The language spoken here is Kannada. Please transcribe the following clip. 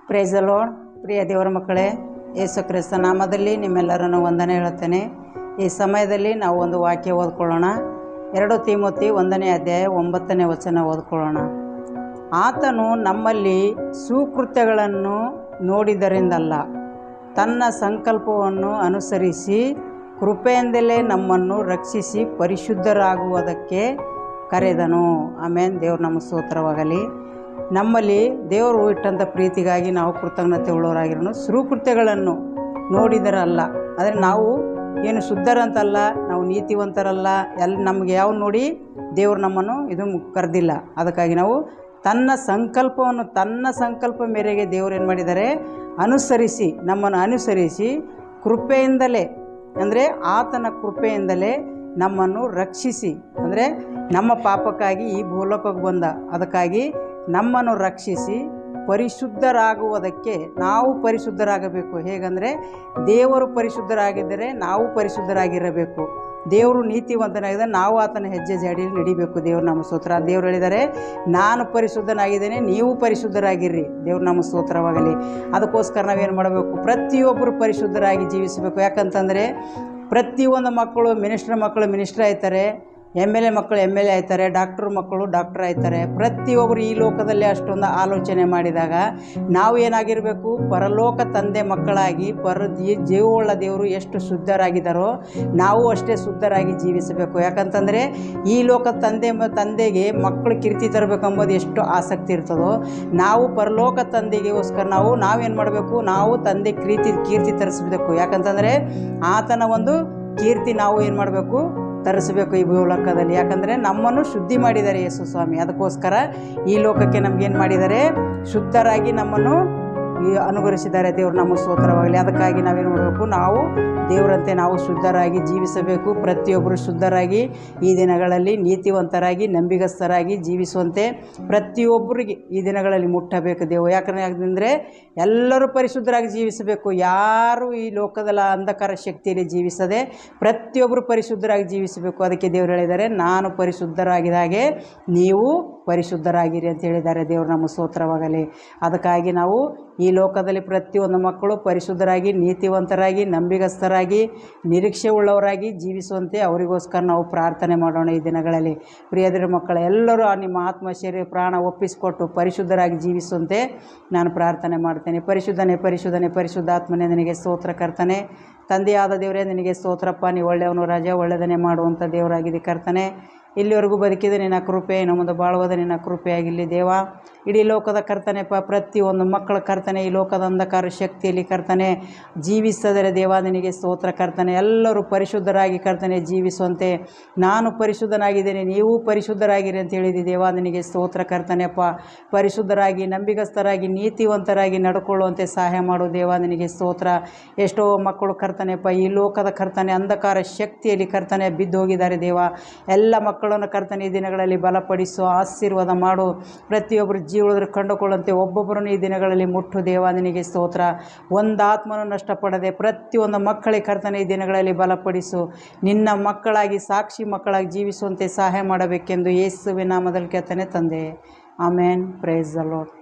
Price the lord. ಪ್ರಿಯ ದೇವರ ಮಕ್ಕಳೇ, ಯೇಸು ಕ್ರಿಸ್ತ ನಾಮದಲ್ಲಿ ನಿಮ್ಮೆಲ್ಲರನ್ನು ವಂದನೆ ಹೇಳುತ್ತೇನೆ. ಈ ಸಮಯದಲ್ಲಿ ನಾವು ಒಂದು ವಾಕ್ಯ ಓದ್ಕೊಳ್ಳೋಣ. 2 ತಿಮೋತಿ 1ನೇ ಅಧ್ಯಾಯ 9ನೇ ವಚನ ಓದ್ಕೊಳ್ಳೋಣ. ಆತನು ನಮ್ಮಲ್ಲಿ ಸುಕೃತ್ಯಗಳನ್ನು ನೋಡಿದರಿಂದಲ್ಲ, ತನ್ನ ಸಂಕಲ್ಪವನ್ನು ಅನುಸರಿಸಿ ಕೃಪೆಯಿಂದಲೇ ನಮ್ಮನ್ನು ರಕ್ಷಿಸಿ ಪರಿಶುದ್ಧರಾಗುವುದಕ್ಕೆ ಕರೆದನು. ಆಮೇನ್. ದೇವ್ರು ನಮ್ಮ ಸ್ತೋತ್ರವಾಗಲಿ. ನಮ್ಮಲ್ಲಿ ದೇವರು ಇಟ್ಟಂಥ ಪ್ರೀತಿಗಾಗಿ ನಾವು ಕೃತಜ್ಞತೆ ಉಳ್ಳವರಾಗಿರೋನು. ಸುಕೃತ್ಯಗಳನ್ನು ನೋಡಿದರಲ್ಲ, ಆದರೆ ನಾವು ಏನು ಶುದ್ಧರಂತಲ್ಲ, ನಾವು ನೀತಿವಂತರಲ್ಲ. ನಮಗೆ ಯಾವ ನೋಡಿ ದೇವರು ನಮ್ಮನ್ನು ಇದು ಕರೆದಿಲ್ಲ. ಅದಕ್ಕಾಗಿ ನಾವು ತನ್ನ ಸಂಕಲ್ಪ ಮೇರೆಗೆ ದೇವರು ಏನು ಮಾಡಿದ್ದಾರೆ, ನಮ್ಮನ್ನು ಅನುಸರಿಸಿ ಕೃಪೆಯಿಂದಲೇ, ಅಂದರೆ ಆತನ ಕೃಪೆಯಿಂದಲೇ ನಮ್ಮನ್ನು ರಕ್ಷಿಸಿ, ಅಂದರೆ ನಮ್ಮ ಪಾಪಕ್ಕಾಗಿ ಈ ಭೂಲೋಕಕ್ಕೆ ಬಂದ, ಅದಕ್ಕಾಗಿ ನಮ್ಮನ್ನು ರಕ್ಷಿಸಿ ಪರಿಶುದ್ಧರಾಗುವುದಕ್ಕೆ ನಾವು ಪರಿಶುದ್ಧರಾಗಬೇಕು. ಹೇಗೆಂದರೆ ದೇವರು ಪರಿಶುದ್ಧರಾಗಿದ್ದರೆ ನಾವು ಪರಿಶುದ್ಧರಾಗಿರಬೇಕು. ದೇವರು ನೀತಿವಂತನಾಗಿದ್ದರೆ ನಾವು ಆತನ ಹೆಜ್ಜೆ ಜಾಡಿಯಲ್ಲಿ ನಡಿಬೇಕು. ದೇವ್ರು ನಮ್ಮ ಸ್ತೋತ್ರ. ದೇವ್ರು ಹೇಳಿದ್ದಾರೆ, ನಾನು ಪರಿಶುದ್ಧನಾಗಿದ್ದೇನೆ, ನೀವು ಪರಿಶುದ್ಧರಾಗಿರ್ರಿ. ದೇವ್ರು ನಮ್ಮ ಸ್ತೋತ್ರವಾಗಲಿ. ಅದಕ್ಕೋಸ್ಕರ ನಾವೇನು ಮಾಡಬೇಕು, ಪ್ರತಿಯೊಬ್ಬರು ಪರಿಶುದ್ಧರಾಗಿ ಜೀವಿಸಬೇಕು. ಯಾಕಂತಂದರೆ ಪ್ರತಿಯೊಂದು ಮಕ್ಕಳು ಮಿನಿಸ್ಟ್ರ್ ಆಯ್ತಾರೆ, MLA ಮಕ್ಕಳು MLA ಆಯ್ತಾರೆ, ಡಾಕ್ಟ್ರ್ ಮಕ್ಕಳು ಡಾಕ್ಟರ್ ಆಯ್ತಾರೆ. ಪ್ರತಿಯೊಬ್ಬರು ಈ ಲೋಕದಲ್ಲಿ ಅಷ್ಟೊಂದು ಆಲೋಚನೆ ಮಾಡಿದಾಗ ನಾವು ಏನಾಗಿರಬೇಕು, ಪರಲೋಕ ತಂದೆ ಮಕ್ಕಳಾಗಿ ಜೀವವುಳ್ಳ ದೇವರು ಎಷ್ಟು ಶುದ್ಧರಾಗಿದ್ದಾರೋ ನಾವು ಅಷ್ಟೇ ಶುದ್ಧರಾಗಿ ಜೀವಿಸಬೇಕು. ಯಾಕಂತಂದರೆ ಈ ಲೋಕದ ತಂದೆಗೆ ಮಕ್ಕಳು ಕೀರ್ತಿ ತರಬೇಕೆಂಬುದು ಎಷ್ಟು ಆಸಕ್ತಿ ಇರ್ತದೋ, ನಾವು ಪರಲೋಕ ತಂದೆಗೋಸ್ಕರ ನಾವೇನು ಮಾಡಬೇಕು, ನಾವು ತಂದೆ ಕೀರ್ತಿ ತರಿಸಬೇಕು. ಯಾಕಂತಂದರೆ ಆತನ ಒಂದು ಕೀರ್ತಿ ನಾವು ಏನು ಮಾಡಬೇಕು, ತರಿಸಬೇಕು ಈ ಭೂಲೋಕದಲ್ಲಿ. ಯಾಕಂದರೆ ನಮ್ಮನ್ನು ಶುದ್ಧಿ ಮಾಡಿದ್ದಾರೆ ಯೇಸು ಸ್ವಾಮಿ. ಅದಕ್ಕೋಸ್ಕರ ಈ ಲೋಕಕ್ಕೆ ನಮಗೇನು ಮಾಡಿದ್ದಾರೆ, ಶುದ್ಧರಾಗಿ ನಮ್ಮನ್ನು ಅನುಗ್ರಹಿಸಿದ್ದಾರೆ. ದೇವರು ನಮ್ಮ ಸ್ತೋತ್ರವಾಗಲಿ. ಅದಕ್ಕಾಗಿ ನಾವೇನು ಮಾಡಬೇಕು, ನಾವು ದೇವರಂತೆ ನಾವು ಶುದ್ಧರಾಗಿ ಜೀವಿಸಬೇಕು. ಪ್ರತಿಯೊಬ್ಬರು ಶುದ್ಧರಾಗಿ ಈ ದಿನಗಳಲ್ಲಿ ನೀತಿವಂತರಾಗಿ ನಂಬಿಗಸ್ತರಾಗಿ ಜೀವಿಸುವಂತೆ ಪ್ರತಿಯೊಬ್ಬರಿಗೆ ಈ ದಿನಗಳಲ್ಲಿ ಮುಟ್ಟಬೇಕು ದೇವರು. ಯಾಕಂದರೆ ಎಲ್ಲರೂ ಪರಿಶುದ್ಧರಾಗಿ ಜೀವಿಸಬೇಕು. ಯಾರು ಈ ಲೋಕದ ಅಂಧಕಾರ ಶಕ್ತಿಯಲ್ಲಿ ಜೀವಿಸದೆ ಪ್ರತಿಯೊಬ್ಬರು ಪರಿಶುದ್ಧರಾಗಿ ಜೀವಿಸಬೇಕು. ಅದಕ್ಕೆ ದೇವರು ಹೇಳಿದ್ದಾರೆ, ನಾನು ಪರಿಶುದ್ಧರಾಗಿದ ಹಾಗೆ ನೀವು ಪರಿಶುದ್ಧರಾಗಿರಿ ಅಂತ ಹೇಳಿದ್ದಾರೆ. ದೇವರು ನಮ್ಮ ಸ್ತೋತ್ರವಾಗಲಿ. ಅದಕ್ಕಾಗಿ ನಾವು ಈ ಲೋಕದಲ್ಲಿ ಪ್ರತಿಯೊಂದು ಮಕ್ಕಳು ಪರಿಶುದ್ಧರಾಗಿ ನೀತಿವಂತರಾಗಿ ನಂಬಿಗಸ್ತರಾಗಿ ನಿರೀಕ್ಷೆ ಉಳ್ಳವರಾಗಿ ಜೀವಿಸುವಂತೆ ಅವರಿಗೋಸ್ಕರ ನಾವು ಪ್ರಾರ್ಥನೆ ಮಾಡೋಣ ಈ ದಿನಗಳಲ್ಲಿ. ಪ್ರಿಯದಿರ ಮಕ್ಕಳು ಎಲ್ಲರೂ ನಿಮ್ಮ ಆತ್ಮ ಶರೀರ ಪ್ರಾಣ ಒಪ್ಪಿಸಿಕೊಟ್ಟು ಪರಿಶುದ್ಧರಾಗಿ ಜೀವಿಸುವಂತೆ ನಾನು ಪ್ರಾರ್ಥನೆ ಮಾಡ್ತೇನೆ. ಪರಿಶುದ್ಧಾತ್ಮನೇ ನಿನಗೆ ಸ್ತೋತ್ರ ಕರ್ತನೆ. ತಂದೆಯಾದ ದೇವರೇ ನಿನಗೆ ಸ್ತೋತ್ರಪ್ಪ. ನೀವು ಒಳ್ಳೆಯವನು ರಾಜ, ಒಳ್ಳೆಯದನ್ನೇ ಮಾಡುವಂಥ ದೇವರಾಗಿದೆ ಕರ್ತನೆ. ಇಲ್ಲಿವರೆಗೂ ಬದುಕಿದ ನಿನ್ನ ಕೃಪೆ, ನಮ್ಮದು ಬಾಳುವುದ ನಿನ್ನ ಕೃಪೆಯಾಗಿರಲಿ ದೇವ. ಇಡೀ ಲೋಕದ ಕರ್ತನೆಪ್ಪ, ಪ್ರತಿಯೊಂದು ಮಕ್ಕಳ ಕರ್ತನೆ ಈ ಲೋಕದ ಅಂಧಕಾರ ಶಕ್ತಿಯಲ್ಲಿ ಕರ್ತನೆ ಜೀವಿಸದರೆ ದೇವ ನಿನಗೆ ಸ್ತೋತ್ರ ಕರ್ತನೆ. ಎಲ್ಲರೂ ಪರಿಶುದ್ಧರಾಗಿ ಕರ್ತನೆ ಜೀವಿಸುವಂತೆ ನಾನು ಪರಿಶುದ್ಧನಾಗಿದ್ದೇನೆ, ನೀವು ಪರಿಶುದ್ಧರಾಗಿರಿ ಅಂತ ಹೇಳಿದಿ ದೇವ ನಿನಗೆ ಸ್ತೋತ್ರ ಕರ್ತನೆಪ್ಪ. ಪರಿಶುದ್ಧರಾಗಿ ನಂಬಿಗಸ್ತರಾಗಿ ನೀತಿವಂತರಾಗಿ ನಡ್ಕೊಳ್ಳುವಂತೆ ಸಹಾಯ ಮಾಡು ದೇವ ನಿನಗೆ ಸ್ತೋತ್ರ. ಎಷ್ಟೋ ಮಕ್ಕಳು ಕರ್ತನೆಪ್ಪ ಈ ಲೋಕದ ಕರ್ತನೆ ಅಂಧಕಾರ ಶಕ್ತಿಯಲ್ಲಿ ಕರ್ತನೆ ಬಿದ್ದೋಗಿದ್ದಾರೆ ದೇವ. ಎಲ್ಲ ಮಕ್ಕಳನ್ನು ಕರ್ತನೆ ಈ ದಿನಗಳಲ್ಲಿ ಬಲಪಡಿಸು, ಆಶೀರ್ವಾದ ಮಾಡು. ಪ್ರತಿಯೊಬ್ಬರು ಜೀವನದಲ್ಲಿ ಕಂಡುಕೊಳ್ಳುವಂತೆ ಒಬ್ಬೊಬ್ಬರನ್ನು ಈ ದಿನಗಳಲ್ಲಿ ಮುಟ್ಟು ದೇವ ನಿನಗೆ ಸ್ತೋತ್ರ. ಒಂದು ಆತ್ಮನು ನಷ್ಟಪಡದೆ ಪ್ರತಿಯೊಂದು ಮಕ್ಕಳಿಗೆ ಕರ್ತನೆ ಈ ದಿನಗಳಲ್ಲಿ ಬಲಪಡಿಸು. ನಿನ್ನ ಮಕ್ಕಳಾಗಿ ಸಾಕ್ಷಿ ಮಕ್ಕಳಾಗಿ ಜೀವಿಸುವಂತೆ ಸಹಾಯ ಮಾಡಬೇಕೆಂದು ಯೇಸುವಿನ ನಾಮದಲ್ಲಿ ಕೇಳ್ತಾನೆ ತಂದೆ. ಆಮೇನ್. Praise the lord.